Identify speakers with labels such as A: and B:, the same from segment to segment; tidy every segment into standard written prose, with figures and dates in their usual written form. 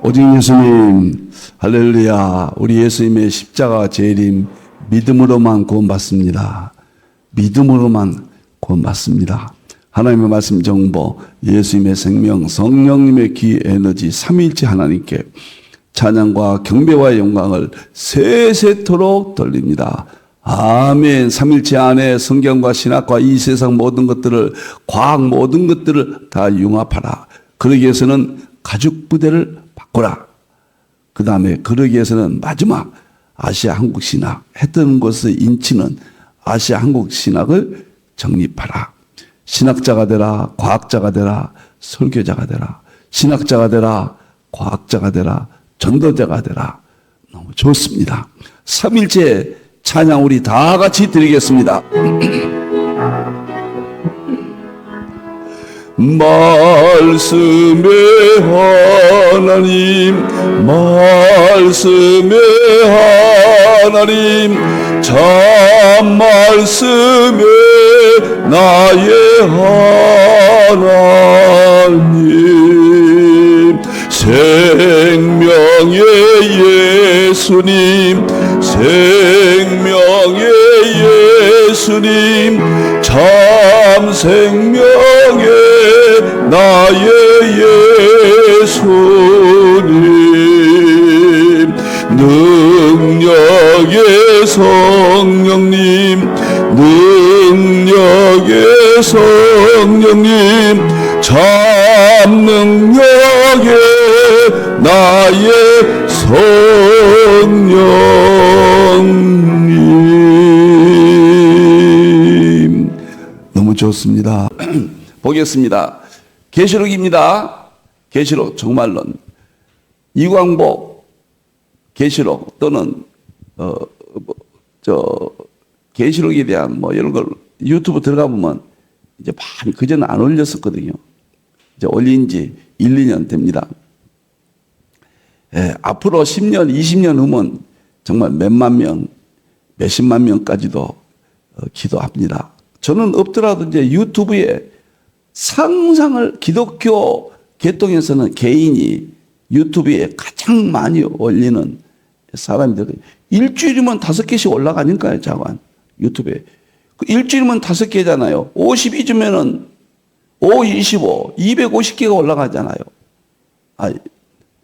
A: 오직 예수님, 할렐루야. 우리 예수님의 십자가 재림 믿음으로만 구원받습니다. 믿음으로만 구원받습니다. 하나님의 말씀 정보, 예수님의 생명, 성령님의 기 에너지, 삼위일체 하나님께 찬양과 경배와 영광을 세세토록 돌립니다. 아멘. 삼일체 안에 성경과 신학과 이 세상 모든 것들을, 과학 모든 것들을 다 융합하라. 그러기 위해서는 가죽 부대를 바꾸라. 그 다음에 그러기 위해서는 마지막 아시아 한국 신학, 했던 것의 인치는 아시아 한국 신학을 정립하라. 신학자가 되라, 과학자가 되라, 설교자가 되라. 신학자가 되라, 과학자가 되라, 전도자가 되라. 너무 좋습니다. 삼일체 찬양 우리 다 같이 드리겠습니다. 말씀의 하나님, 말씀의 하나님, 참 말씀의 나의 하나님, 생명의 예수님, 생명의 예수님, 참 생명의 나의 예수님, 능력의 성령님, 능력의 성령님, 참 능력의 나의 성령님. 너무 좋습니다. 보겠습니다. 계시록입니다. 계시록 정말론 이광복 계시록 또는 계시록에 대한 이런 걸 유튜브 들어가 보면 이제 많이 그전에 안 올렸었거든요. 이제 올린 지 1, 2년 됩니다. 앞으로 10년, 20년 후면 정말 몇만 명, 몇십만 명까지도 기도합니다. 저는 없더라도 이제 유튜브에 상상을 기독교 계통에서는 개인이 유튜브에 가장 많이 올리는 사람들 일주일이면 5개씩 올라가니까요. 자관 유튜브에 일주일이면 5개잖아요. 52주면은 5, 25, 250개가 올라가잖아요.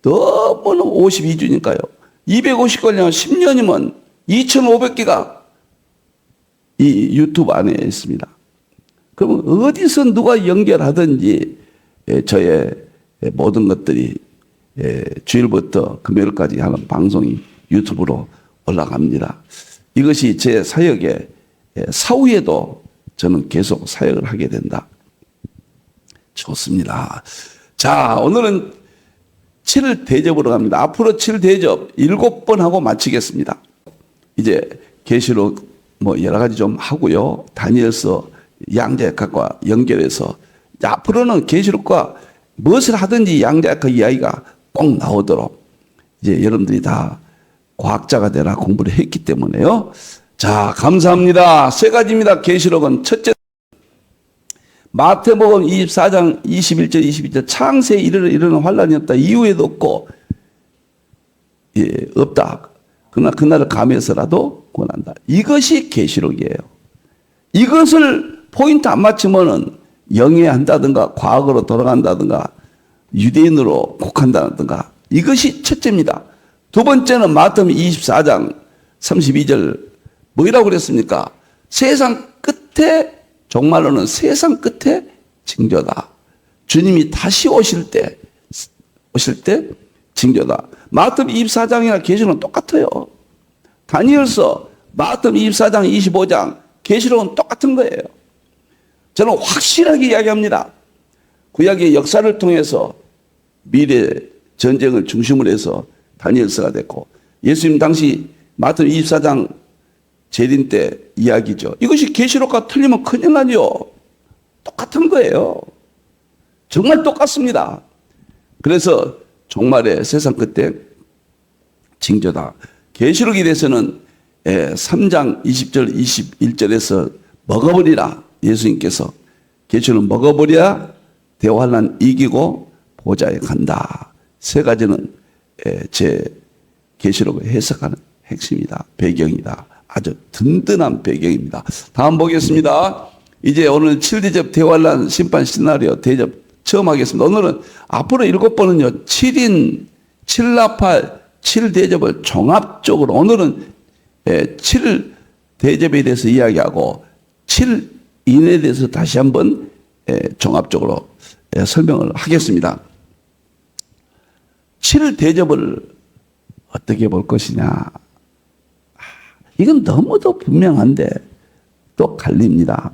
A: 너무는 52주니까요. 250 걸리면 10년이면 2,500개가 이 유튜브 안에 있습니다. 그러면 어디서 누가 연결하든지 저의 모든 것들이 주일부터 금요일까지 하는 방송이 유튜브로 올라갑니다. 이것이 제 사역의 사후에도 저는 계속 사역을 하게 된다. 좋습니다. 자, 오늘은 7대접으로 갑니다. 앞으로 7대접 7번 하고 마치겠습니다. 이제 계시록 여러 가지 좀 하고요. 다니엘서 양자역학과 연결해서 앞으로는 계시록과 무엇을 하든지 양자역학 이야기가 꼭 나오도록 이제 여러분들이 다 과학자가 되라 공부를 했기 때문에요. 자, 감사합니다. 세 가지입니다. 계시록은 첫째, 마태복음 24장 21절 22절 창세에 이르는 환란이 없다. 이후에도 없고 없다. 그러나 그날을 감해서라도 권한다. 이것이 계시록이에요. 이것을 포인트 안 맞추면은 영해한다든가 과학으로 돌아간다든가 유대인으로 곡한다든가 이것이 첫째입니다. 두 번째는 마태복음 24장 32절 뭐라고 그랬습니까? 세상 끝에 정말로는 세상 끝에 징조다. 주님이 다시 오실 때 징조다. 마태복음 24장이나 계시록은 똑같아요. 다니엘서 마태복음 24장 25장 계시록은 똑같은 거예요. 저는 확실하게 이야기합니다. 구약의 역사를 통해서 미래 전쟁을 중심으로 해서 다니엘서가 됐고 예수님 당시 마태복음 24장 재림 때 이야기죠. 이것이 계시록과 틀리면 큰일 나죠. 똑같은 거예요. 정말 똑같습니다. 그래서 종말의 세상 끝에 징조다. 계시록에 대해서는 3장 20절 21절에서 먹어버리라. 예수님께서 계시록은 먹어버려야 대환란 이기고 보좌에 간다. 세 가지는 제 계시록을 해석하는 핵심이다. 배경이다. 아주 든든한 배경입니다. 다음 보겠습니다. 이제 오늘 7대접 대환란 심판 시나리오 대접 처음 하겠습니다. 오늘은 앞으로 7번은요. 7인 7나팔 7대접을 종합적으로 오늘은 7대접에 대해서 이야기하고 7인에 대해서 다시 한번 종합적으로 설명을 하겠습니다. 7대접을 어떻게 볼 것이냐. 이건 너무도 분명한데 또 갈립니다.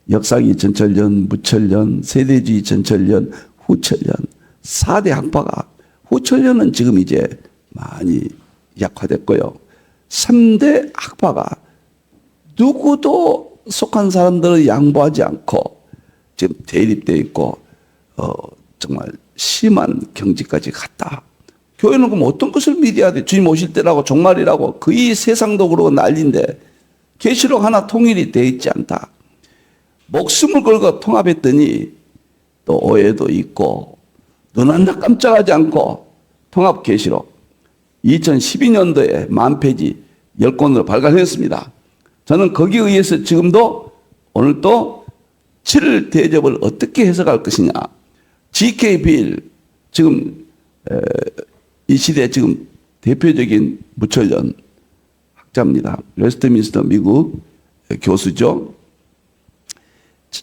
A: 역사기 전철년, 무철년, 세대주의 전철년, 후철년, 4대 학파가 후철년은 지금 이제 많이 약화됐고요. 3대 학파가 누구도 속한 사람들은 양보하지 않고 지금 대립되어 있고 정말 심한 경지까지 갔다. 교회는 그럼 어떤 것을 믿어야 돼? 주님 오실 때라고 종말이라고 거의 세상도 그러고 난리인데 계시록 하나 통일이 되어 있지 않다. 목숨을 걸고 통합했더니 또 오해도 있고 눈 하나 깜짝하지 않고 통합 계시록 2012년도에 만페이지 10권으로 발간했습니다. 저는 거기에 의해서 지금도 오늘 또 7대접을 어떻게 해석할 것이냐. G.K. 빌 지금 이 시대 지금 대표적인 무철년 학자입니다. 웨스트민스터 미국 교수죠.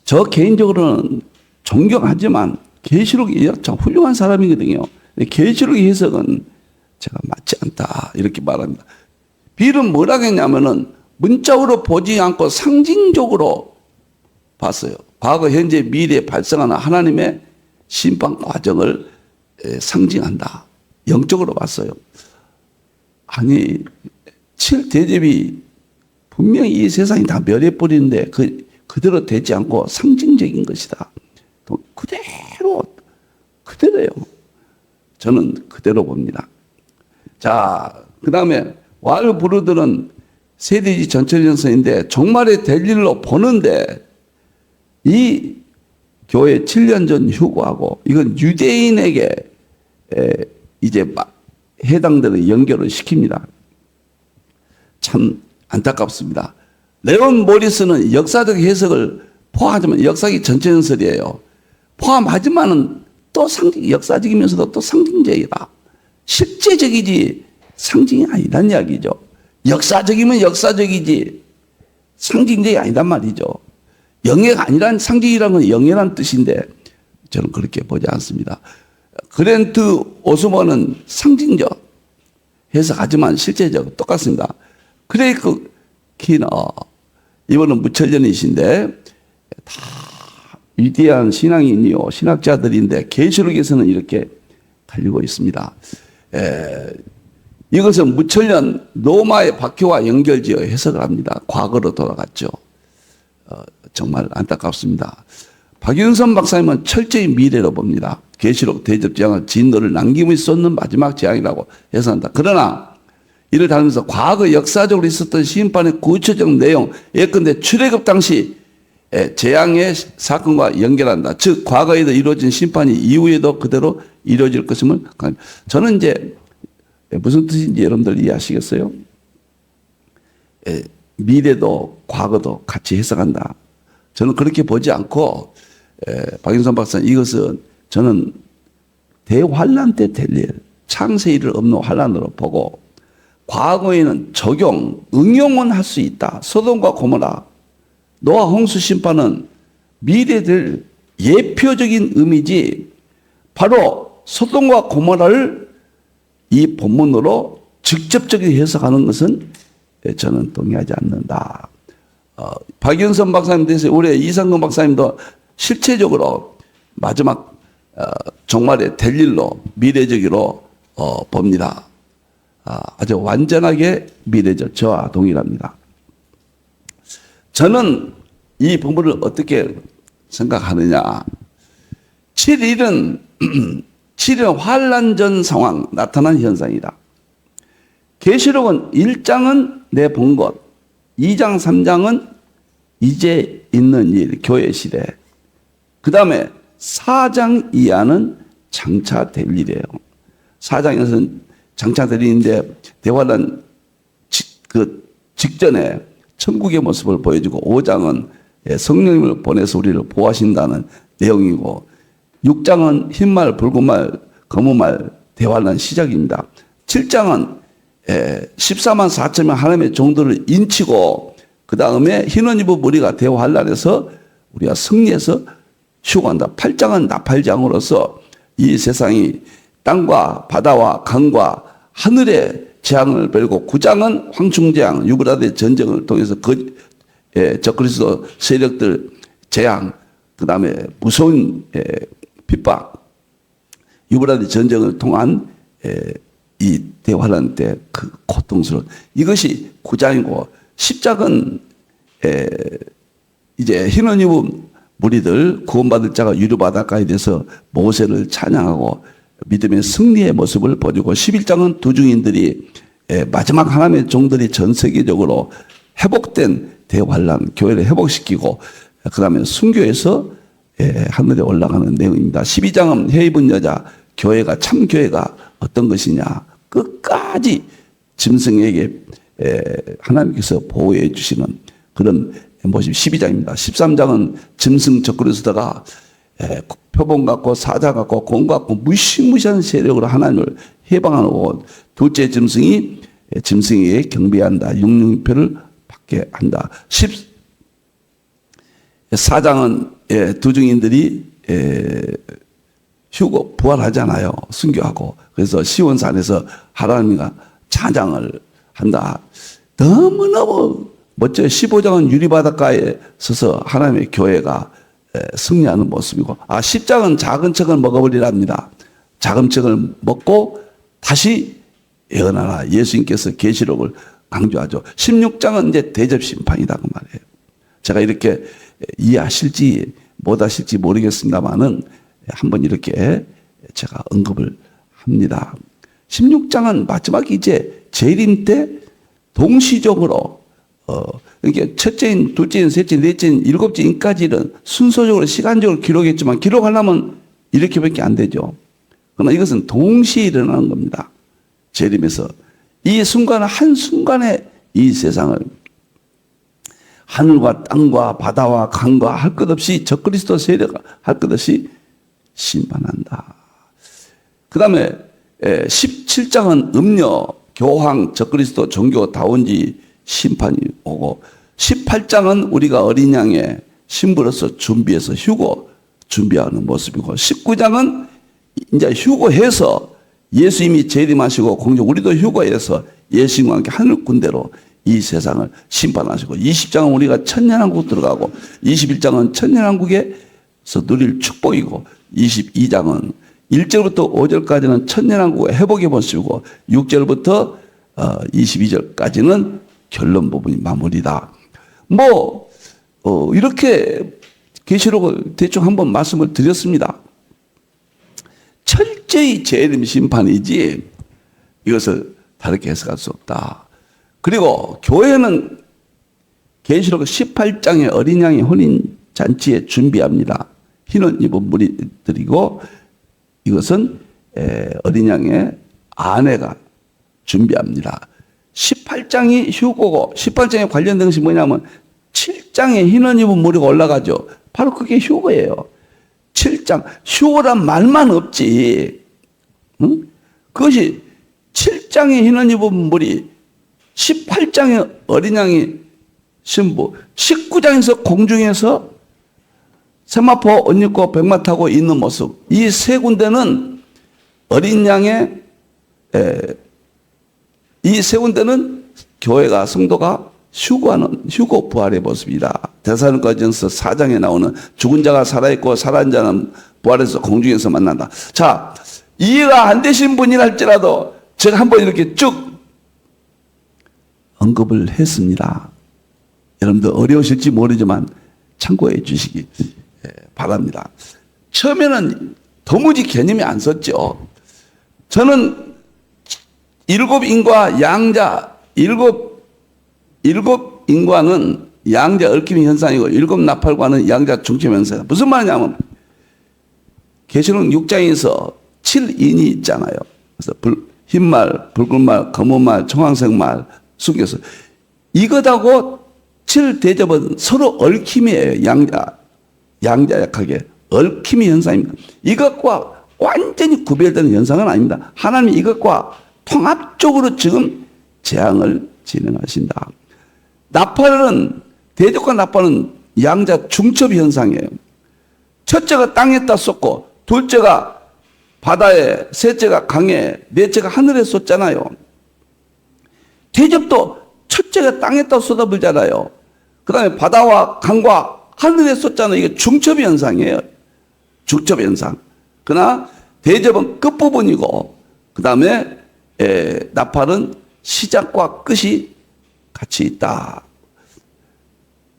A: 저 개인적으로는 존경하지만 계시록이 참 훌륭한 사람이거든요. 계시록의 해석은 제가 맞지 않다 이렇게 말합니다. 빌은 뭐라고 했냐면은 문자로 보지 않고 상징적으로 봤어요. 과거, 현재, 미래에 발생하는 하나님의 심판 과정을 상징한다. 영적으로 봤어요. 아니 7대접이 분명히 이 세상이 다 멸해버리는데 그대로 되지 않고 상징적인 것이다. 그대로예요. 저는 그대로 봅니다. 자, 그 다음에 왈부르들은 세대지 전철연선인데 종말에 될 일로 보는데 이 교회 7년 전 휴거하고 이건 유대인에게 이제 해당되는 연결을 시킵니다. 참 안타깝습니다. 레온 모리스는 역사적 해석을 포함하지만 역사기 전체연설이에요. 포함하지만은 또 역사적이면서도 또 상징적이다. 실제적이지 상징이 아니란 이야기죠. 역사적이면 역사적이지 상징적이 아니란 말이죠. 영예가 아니란 상징이라는 건 영예란 뜻인데 저는 그렇게 보지 않습니다. 그랜트 오스먼은 상징적 해석하지만 실제적 똑같습니다. 크레이크 키너 이분은 무철년이신데 다 위대한 신앙인이요 신학자들인데 계시록에서는 이렇게 갈리고 있습니다. 이것은 무철년 로마의 박해와 연결지어 해석을 합니다. 과거로 돌아갔죠. 정말 안타깝습니다. 박윤선 박사님은 철저히 미래로 봅니다. 계시록 대접 재앙을 진노를 남김없이 쏟는 마지막 재앙이라고 해석한다. 그러나 이를 다루면서 과거 역사적으로 있었던 심판의 구체적 내용, 예컨대 출애굽 당시 재앙의 사건과 연결한다. 즉 과거에도 이루어진 심판이 이후에도 그대로 이루어질 것임을 저는 이제 무슨 뜻인지 여러분들 이해하시겠어요? 미래도 과거도 같이 해석한다. 저는 그렇게 보지 않고 박윤선 박사님 이것은 저는 대환란 때 될 일, 창세일을 없는 환란으로 보고 과거에는 적용, 응용은 할 수 있다. 소돔과 고모라, 노아 홍수 심판은 미래될 예표적인 의미지 바로 소돔과 고모라를 이 본문으로 직접적인 해석하는 것은 저는 동의하지 않는다. 박윤선 박사님 대해서 올해 이상근 박사님도 실체적으로 마지막 종말에 될 일로 미래적으로 봅니다. 아주 완전하게 미래적 저와 동일합니다. 저는 이 본문을 어떻게 생각하느냐. 7일은 7일은 환란 상황 나타난 현상이다. 계시록은 1장은 내 본 것, 2장, 3장은 이제 있는 일, 교회 시대. 그 다음에 4장 이하는 장차 될 일이에요. 4장에서는 장차 드리는데 대환란 그 직전에 천국의 모습을 보여주고 5장은 성령님을 보내서 우리를 보호하신다는 내용이고 6장은 흰말, 붉은말, 검은말 대환란 시작입니다. 7장은 14만 4천명 하나님의 종들을 인치고 그 다음에 흰옷 입은 무리가 대환란에서 우리가 승리해서 휴거한다. 8장은 나팔장으로서 이 세상이 땅과 바다와 강과 하늘의 재앙을 벌이고 9장은 황충재앙, 유브라데 전쟁을 통해서 적그리스도 세력들 재앙, 그 다음에 무서운 핍박, 유브라데 전쟁을 통한 이 대환란 때 그 고통스러운 이것이 9장이고 10장은 이제 흰옷 입은 무리들 구원받을 자가 유료바닷가에 대해서 모세를 찬양하고 믿음의 승리의 모습을 보여주고 11장은 두 증인들이 마지막 하나님의 종들이 전 세계적으로 회복된 대환란 교회를 회복시키고 그 다음에 순교해서 하늘에 올라가는 내용입니다. 12장은 해 입은 여자 교회가 참 교회가 어떤 것이냐 끝까지 짐승에게 하나님께서 보호해 주시는 그런 모습 12장입니다. 13장은 짐승 적그리스도가 표본 갖고 사자 갖고 공 갖고 무시무시한 세력으로 하나님을 해방하고 둘째 짐승이 짐승에게 경배한다. 육륜표를 받게 한다. 14장은 두 증인들이 휴거 부활하잖아요. 순교하고 그래서 시온산에서 하나님과 찬양을 한다. 너무너무 멋져요. 15장은 유리바닷가에 서서 하나님의 교회가 승리하는 모습이고 10장은 작은 척을 먹어버리랍니다. 작은 척을 먹고 다시 예언하라. 예수님께서 계시록을 강조하죠. 16장은 이제 대접 심판이다 그 말이에요. 제가 이렇게 이해하실지 못하실지 모르겠습니다만은 한번 이렇게 제가 언급을 합니다. 16장은 마지막 이제 재림 때 동시적으로 그러니까 첫째인, 둘째인, 셋째인, 넷째인, 일곱째인까지는 순서적으로 시간적으로 기록했지만 기록하려면 이렇게밖에 안 되죠. 그러나 이것은 동시에 일어나는 겁니다. 재림에서 이 순간은 한순간에 이 세상을 하늘과 땅과 바다와 강과 할 것 없이 적그리스도 세력 할 것 없이 심판한다. 그 다음에 17장은 음녀, 교황, 적그리스도, 종교, 다원지 심판이 오고 18장은 우리가 어린 양의 신부로서 준비해서 휴거 준비하는 모습이고 19장은 이제 휴거해서 예수님이 재림하시고 공중 우리도 휴거해서 예수님과 함께 하늘 군대로 이 세상을 심판하시고 20장은 우리가 천년왕국 들어가고 21장은 천년왕국에서 누릴 축복이고 22장은 1절부터 5절까지는 천년왕국의 회복의 모습이고 6절부터 22절까지는 결론 부분이 마무리다. 이렇게 계시록을 대충 한번 말씀을 드렸습니다. 철저히 재림 심판이지 이것을 다르게 해석할 수 없다. 그리고 교회는 계시록 18장의 어린 양의 혼인 잔치에 준비합니다. 흰옷 입은 무리들이고 이것은 어린 양의 아내가 준비합니다. 18장이 휴거고 18장에 관련된 것이 뭐냐면 7장에 흰옷 입은 무리가 올라가죠. 바로 그게 휴거예요. 7장 휴거란 말만 없지. 응? 그것이 7장에 흰옷 입은 무리 18장에 어린 양이 신부 19장에서 공중에서 세마포 옷 입고 백마 타고 있는 모습 이 세 군데는 어린 양의 이 세 군데는 교회가 성도가 휴거하는 휴거 부활의 모습이다. 데살로니가전서 4장에 나오는 죽은 자가 살아있고 살아있는 자는 부활해서 공중에서 만난다. 자, 이해가 안 되신 분이랄지라도 제가 한번 이렇게 쭉 언급을 했습니다. 여러분들 어려우실지 모르지만 참고해 주시기 바랍니다. 처음에는 도무지 개념이 안 섰죠. 저는 일곱 인과 양자, 일곱 인과는 양자 얽힘 현상이고 일곱 나팔과는 양자 중심 현상이다. 무슨 말이냐면 계시록 6장에서 7인이 있잖아요. 그래서 흰말, 붉은말, 검은말, 청황색말 숨겨서 이것하고 7대접은 서로 얽힘이에요. 양자역학의 얽힘이 현상입니다. 이것과 완전히 구별되는 현상은 아닙니다. 하나님이 이것과 통합적으로 지금 재앙을 진행하신다. 나팔은 대적과 나팔은 양자 중첩 현상이에요. 첫째가 땅에다 쏟고 둘째가 바다에, 셋째가 강에, 넷째가 하늘에 쏟잖아요. 대접도 첫째가 땅에다 쏟아불잖아요. 그 다음에 바다와 강과 하늘에 쏟잖아요. 이게 중첩 현상이에요. 중첩 현상. 그러나 대접은 끝부분이고 그 다음에 나팔은 시작과 끝이 같이 있다.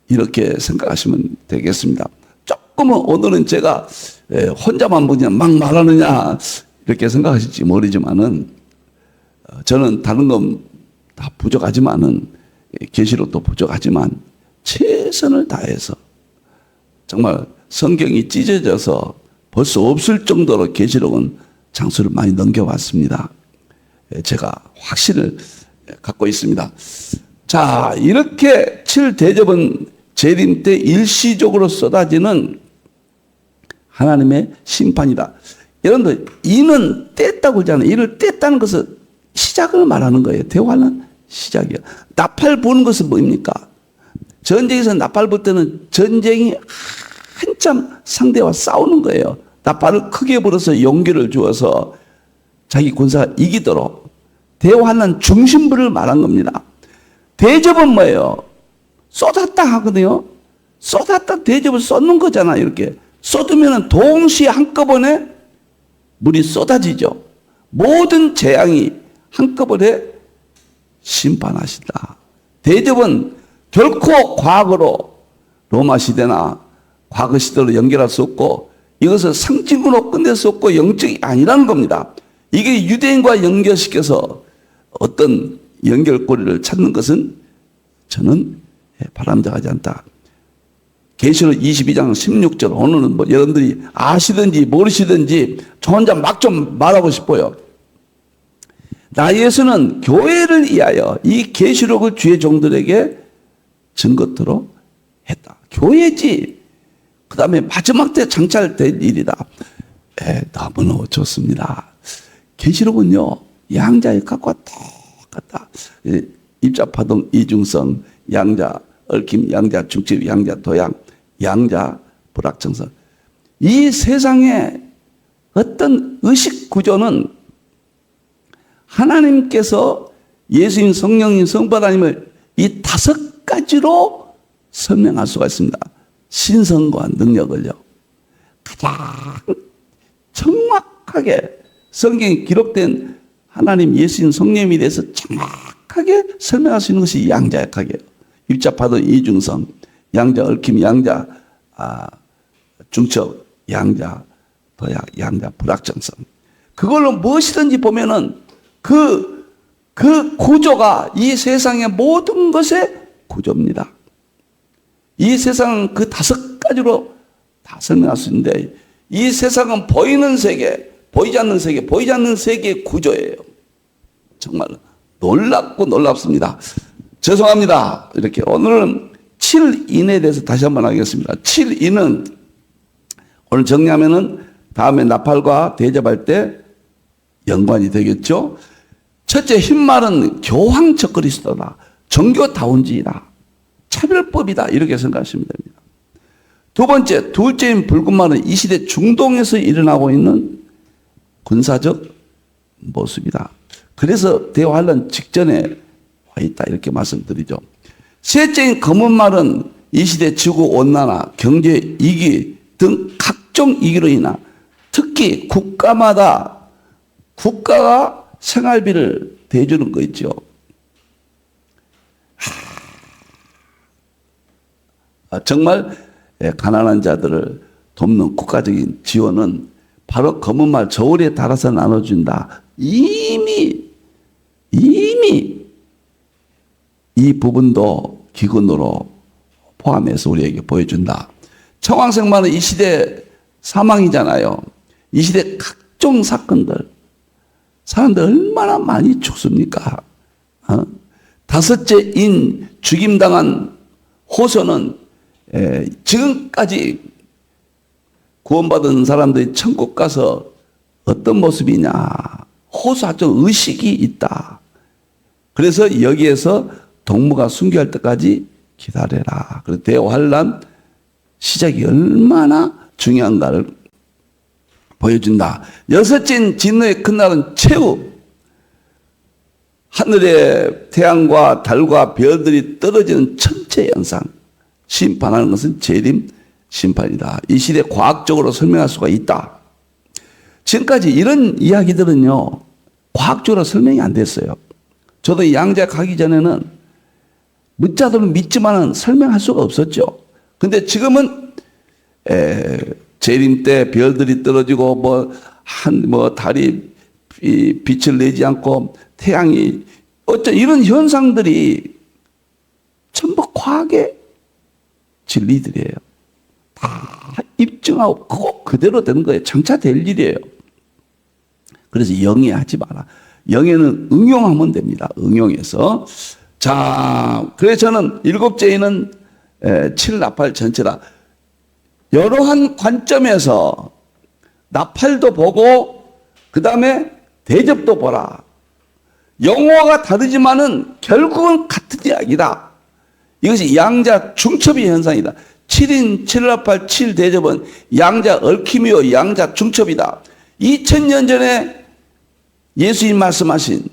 A: 이렇게 생각하시면 되겠습니다. 조금은 오늘은 제가 혼자만 그냥 막 말하느냐 이렇게 생각하실지 모르지만은 저는 다른 건 다 부족하지만은 계시록도 부족하지만 최선을 다해서 정말 성경이 찢어져서 볼 수 없을 정도로 계시록은 장수를 많이 넘겨왔습니다. 제가 확신을 갖고 있습니다. 자, 이렇게 7대접은 재림 때 일시적으로 쏟아지는 하나님의 심판이다. 여러분들, 이는 뗐다고 그러잖아요. 이를 뗐다는 것은 시작을 말하는 거예요. 대화는 시작이야. 나팔 부는 것은 뭡니까? 전쟁에서 나팔 불 때는 전쟁이 한참 상대와 싸우는 거예요. 나팔을 크게 불어서 용기를 주어서 자기 군사가 이기도록 대화는 중심부를 말한 겁니다. 대접은 뭐예요? 쏟았다 하거든요. 쏟았다 대접을 쏟는 거잖아요. 이렇게 쏟으면 동시에 한꺼번에 물이 쏟아지죠. 모든 재앙이 한꺼번에 심판하신다. 대접은 결코 과거로 로마 시대나 과거 시대로 연결할 수 없고 이것을 상징으로 끝낼 수 없고 영적이 아니라는 겁니다. 이게 유대인과 연결시켜서 어떤 연결고리를 찾는 것은 저는 바람직하지 않다. 계시록 22장 16절 오늘은 뭐 여러분들이 아시든지 모르시든지 저 혼자 막 좀 말하고 싶어요. 나 예수는 교회를 위하여 이 계시록을 주의 종들에게 증거토록 했다. 교회지. 그 다음에 마지막 때 장찰될 일이다. 너무너무 좋습니다. 계시록은요 양자의 각과 똑같다. 입자, 파동, 이중성, 양자, 얽힘, 양자, 중첩, 양자, 도양, 양자, 불확정성. 이 세상의 어떤 의식 구조는 하나님께서 예수님, 성령님, 성바다님을 이 5가지로 설명할 수가 있습니다. 신성과 능력을요. 가장 정확하게 성경에 기록된 하나님, 예수님, 성령님에 대해서 정확하게 설명할 수 있는 것이 양자역학이에요. 입자파도 이중성, 양자, 얽힘, 양자, 중첩, 양자, 도약, 양자, 불확정성. 그걸로 무엇이든지 보면은 그 구조가 이 세상의 모든 것의 구조입니다. 이 세상은 그 5가지로 다 설명할 수 있는데 이 세상은 보이는 세계, 보이지 않는 세계, 보이지 않는 세계의 구조예요. 정말 놀랍고 놀랍습니다. 죄송합니다. 이렇게 오늘은 7인에 대해서 다시 한번 하겠습니다. 7인은 오늘 정리하면은 다음에 나팔과 대접할 때 연관이 되겠죠. 첫째, 흰말은 교황 적그리스도다. 정교다운지이다. 차별법이다. 이렇게 생각하시면 됩니다. 두 번째, 둘째인 붉은말은 이 시대 중동에서 일어나고 있는 군사적 모습이다. 그래서 대화하는 직전에 와 있다. 이렇게 말씀드리죠. 셋째인 검은말은 이 시대 지구온난화, 경제 위기 등 각종 위기로 인한 특히 국가마다 국가가 생활비를 대주는 거 있죠. 정말 가난한 자들을 돕는 국가적인 지원은 바로 검은말 저울에 달아서 나눠준다. 이미 이 부분도 기근으로 포함해서 우리에게 보여준다. 청황색말은 이 시대 사망이잖아요. 이 시대 각종 사건들, 사람들 얼마나 많이 죽습니까? 다섯째 인 죽임당한 호소는 지금까지 구원받은 사람들이 천국 가서 어떤 모습이냐. 호소하죠. 의식이 있다. 그래서 여기에서 동무가 순교할 때까지 기다려라. 그래서 대환란 시작이 얼마나 중요한가를 보여준다. 여섯째 진노의 큰 날은 최후. 하늘의 태양과 달과 별들이 떨어지는 천체 현상. 심판하는 것은 재림 심판이다. 이 시대 과학적으로 설명할 수가 있다. 지금까지 이런 이야기들은요, 과학적으로 설명이 안 됐어요. 저도 이 양자 가기 전에는 문자들은 믿지만은 설명할 수가 없었죠. 근데 지금은 재림 때 별들이 떨어지고 달이 빛을 내지 않고 태양이 이런 현상들이 전부 과학의 진리들이에요. 다 입증하고 꼭 그대로 되는 거예요. 장차 될 일이에요. 그래서 영예하지 마라. 영예는 응용하면 됩니다. 응용해서. 자, 그래서 저는 일곱째에는 7나팔 전체라. 여러한 관점에서 나팔도 보고 그 다음에 대접도 보라. 영어가 다르지만은 결국은 같은 이야기다. 이것이 양자 중첩의 현상이다. 7인 7나팔 7대접은 양자 얽힘이요 양자 중첩이다. 2000년 전에 예수님 말씀하신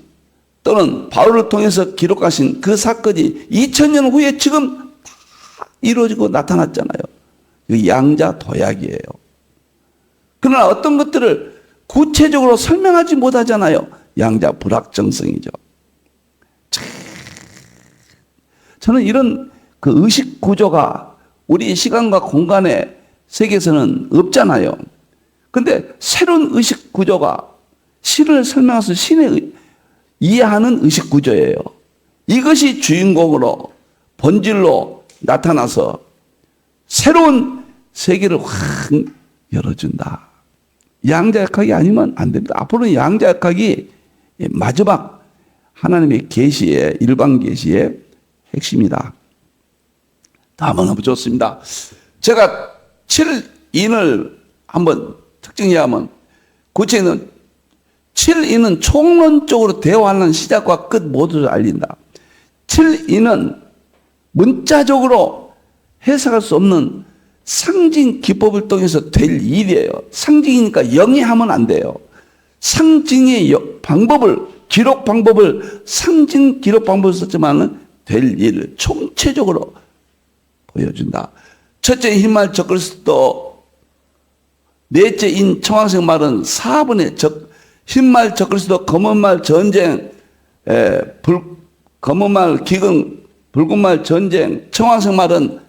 A: 또는 바울을 통해서 기록하신 그 사건이 2000년 후에 지금 다 이루어지고 나타났잖아요. 양자 도약이에요. 그러나 어떤 것들을 구체적으로 설명하지 못하잖아요. 양자 불확정성이죠. 저는 이런 그 의식 구조가 우리 시간과 공간의 세계에서는 없잖아요. 근데 새로운 의식 구조가 신을 설명해서 신의 이해하는 의식 구조예요. 이것이 주인공으로 본질로 나타나서 새로운 세계를 확 열어준다. 양자역학이 아니면 안 됩니다. 앞으로는 양자역학이 마지막 하나님의 계시의 일반 계시의 핵심이다. 다음은 한번 좋습니다. 제가 7인을 한번 특징이하면 구체는 7인은 총론적으로 대화하는 시작과 끝 모두를 알린다. 7인은 문자적으로 해석할 수 없는 상징 기법을 통해서 될 일이에요. 상징이니까 영해하면 안 돼요. 상징의 방법을, 기록 방법을 상징 기록 방법을 썼지만은 될 일을 총체적으로 보여준다. 첫째 흰말 적그리스도, 넷째 인 청황색 말은 4분의 흰말 적그리스도, 검은말 전쟁, 검은말 기근, 붉은말 전쟁, 청황색 말은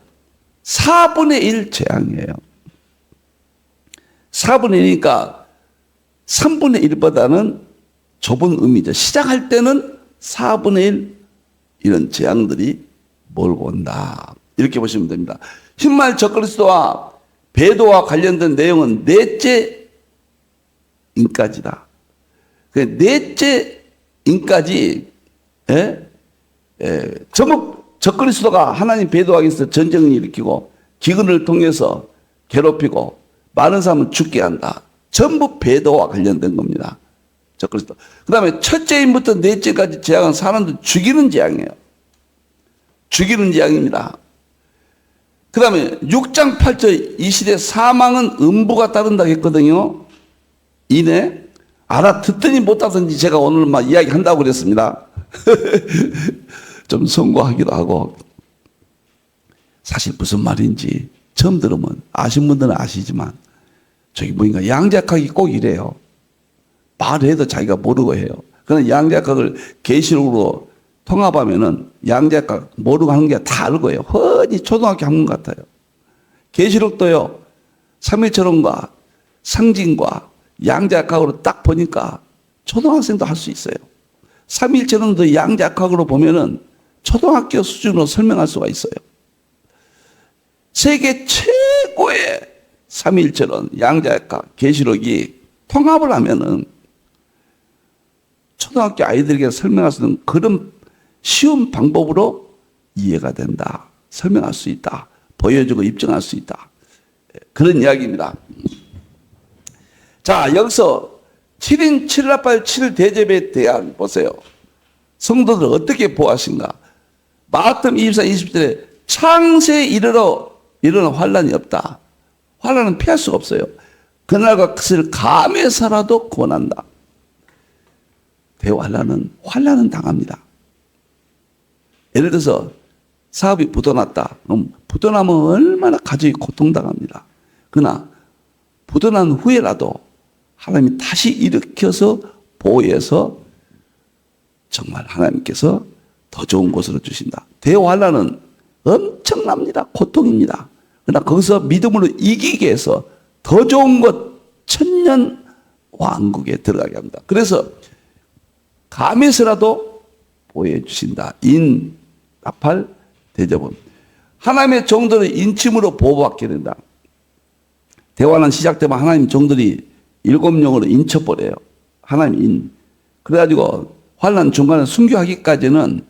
A: 4분의 1 재앙이에요. 4분의 1이니까 3분의 1보다는 좁은 의미죠. 시작할 때는 4분의 1 이런 재앙들이 몰고 온다. 이렇게 보시면 됩니다. 흰말 적그리스도와 배도와 관련된 내용은 넷째 인까지다. 넷째 인까지 전부 적그리스도가 하나님 배도하기 위해서 전쟁을 일으키고 기근을 통해서 괴롭히고 많은 사람을 죽게 한다. 전부 배도와 관련된 겁니다. 적그리스도. 그 다음에 첫째 인부터 넷째까지 재앙은 사람들 죽이는 재앙이에요. 죽이는 재앙입니다. 그 다음에 6장 8절 이 시대 사망은 음부가 따른다 했거든요. 이내 알아듣더니 못하든지 제가 오늘 막 이야기한다고 그랬습니다. 좀 선고하기도 하고 사실 무슨 말인지 처음 들으면 아신 분들은 아시지만 저기 뭐인가 양자학이 꼭 이래요. 말해도 자기가 모르고 해요. 그러나 양자학을 계시록으로 통합하면은 양자학 모르고 하는 게 다 알고 해요. 훤히 초등학교 학문 같아요. 계시록도요. 삼일체론과 상징과 양자학으로 딱 보니까 초등학생도 할 수 있어요. 삼일체론도 양자학으로 보면은 초등학교 수준으로 설명할 수가 있어요. 세계 최고의 삼일체론, 양자역학, 계시록이 통합을 하면은 초등학교 아이들에게 설명할 수 있는 그런 쉬운 방법으로 이해가 된다. 설명할 수 있다. 보여주고 입증할 수 있다. 그런 이야기입니다. 자, 여기서 7인 7나팔 7대접에 대한 보세요. 성도들 어떻게 보았신가? 마가복음 24, 20절에 창세에 이르러 일어난 환란이 없다. 환란은 피할 수가 없어요. 그날과 그것을 감해서라도 구원한다. 환란은 당합니다. 예를 들어서 사업이 부도났다. 그럼 부도나면 얼마나 가족이 고통당합니다. 그러나 부도난 후에라도 하나님이 다시 일으켜서 보호해서 정말 하나님께서 더 좋은 곳으로 주신다. 대환란은 엄청납니다. 고통입니다. 그러나 거기서 믿음으로 이기게 해서 더 좋은 곳 천년 왕국에 들어가게 합니다. 그래서 감에서라도 보호해 주신다. 나팔 대접은 하나님의 종들의 인침으로 보호받게 된다. 대환란 시작되면 하나님 종들이 7영으로 인쳐버려요. 하나님 인. 그래가지고 환란 중간에 순교하기까지는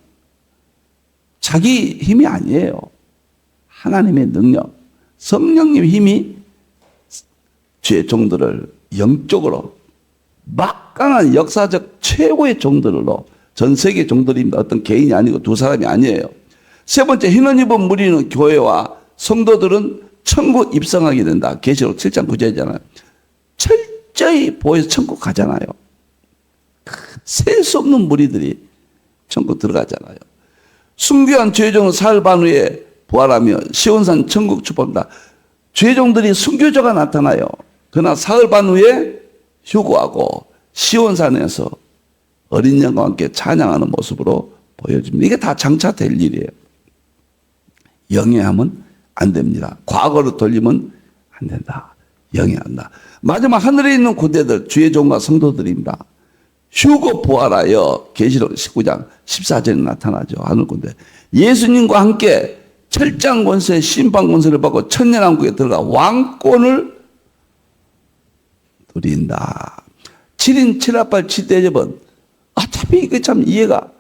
A: 자기 힘이 아니에요. 하나님의 능력, 성령님 힘이 주의 종들을 영적으로 막강한 역사적 최고의 종들로 전 세계 종들입니다. 어떤 개인이 아니고 두 사람이 아니에요. 세 번째, 흰옷 입은 무리는 교회와 성도들은 천국 입성하게 된다. 계시록 7장 9절이잖아요. 철저히 보호해서 천국 가잖아요. 셀 수 없는 무리들이 천국 들어가잖아요. 순교한 죄종은 사흘 반 후에 부활하며 시온산 천국 축복합니다. 죄종들이 순교자가 나타나요. 그러나 사흘 반 후에 휴거하고 시온산에서 어린 양과 함께 찬양하는 모습으로 보여줍니다. 이게 다 장차 될 일이에요. 영해하면 안 됩니다. 과거로 돌리면 안 된다. 영해한다. 마지막 하늘에 있는 군대들, 주의 종과 성도들입니다. 휴거 부활하여 계시록 19장 14절에 나타나죠. 하늘 군대. 예수님과 함께 철장 권세, 심판 권세를 받고 천년왕국에 들어가 왕권을 누린다. 7인 7나팔 7대접은 어차피 이게 참 이해가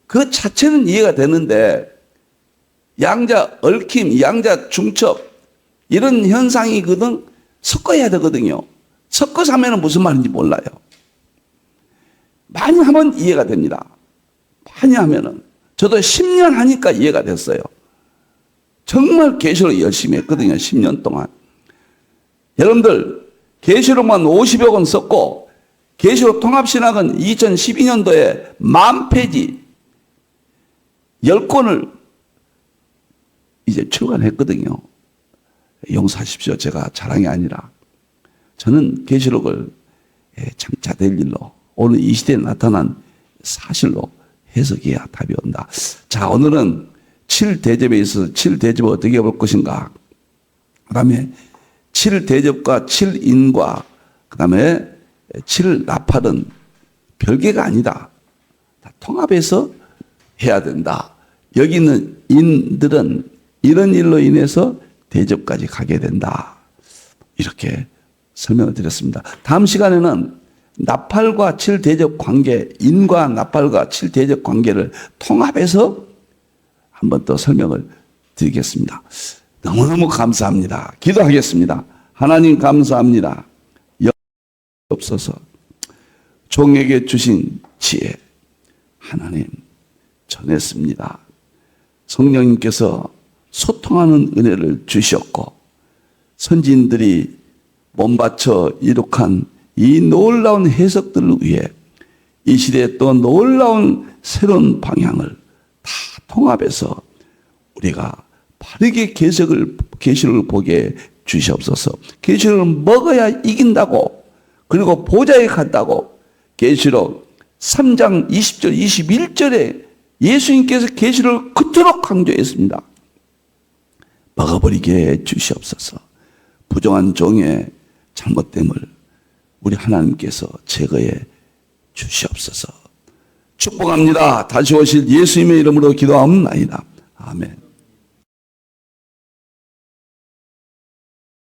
A: 그 자체는 이해가 되는데 양자 얽힘, 양자 중첩 이런 현상이거든 섞어야 되거든요. 섞어서 하면 무슨 말인지 몰라요. 많이 하면 이해가 됩니다. 많이 하면은 저도 10년 하니까 이해가 됐어요. 정말 계시록 열심히 했거든요. 10년 동안. 여러분들 계시록만 50여 권 썼고 계시록 통합신학은 2012년도에 10,000페이지 10권을 이제 출간했거든요. 용서하십시오. 제가 자랑이 아니라. 저는 계시록을 장차 될 일로 오늘 이 시대에 나타난 사실로 해석해야 답이 온다. 자, 오늘은 7대접에 있어서 7대접을 어떻게 볼 것인가. 그 다음에 7대접과 7인과 그 다음에 7나팔은 별개가 아니다. 다 통합해서 해야 된다. 여기 있는 인들은 이런 일로 인해서 대접까지 가게 된다. 이렇게 설명을 드렸습니다. 다음 시간에는 나팔과 7대접 관계, 인과 나팔과 7대접 관계를 통합해서 한번 또 설명을 드리겠습니다. 너무너무 감사합니다. 기도하겠습니다. 하나님 감사합니다. 없어서 종에게 주신 지혜 하나님 전했습니다. 성령님께서 소통하는 은혜를 주셨고 선지인들이 몸바쳐 이룩한 이 놀라운 해석들을 위해 이 시대에 또 놀라운 새로운 방향을 다 통합해서 우리가 바르게 계시록을 보게 주시옵소서. 계시록을 먹어야 이긴다고, 그리고 보좌에 간다고 계시록 3장 20절 21절에 예수님께서 계시록을 그토록 강조했습니다. 먹어버리게 주시옵소서. 부정한 종의 잘못됨을 우리 하나님께서 제거해 주시옵소서. 축복합니다. 다시 오실 예수님의 이름으로 기도하옵나이다. 아멘.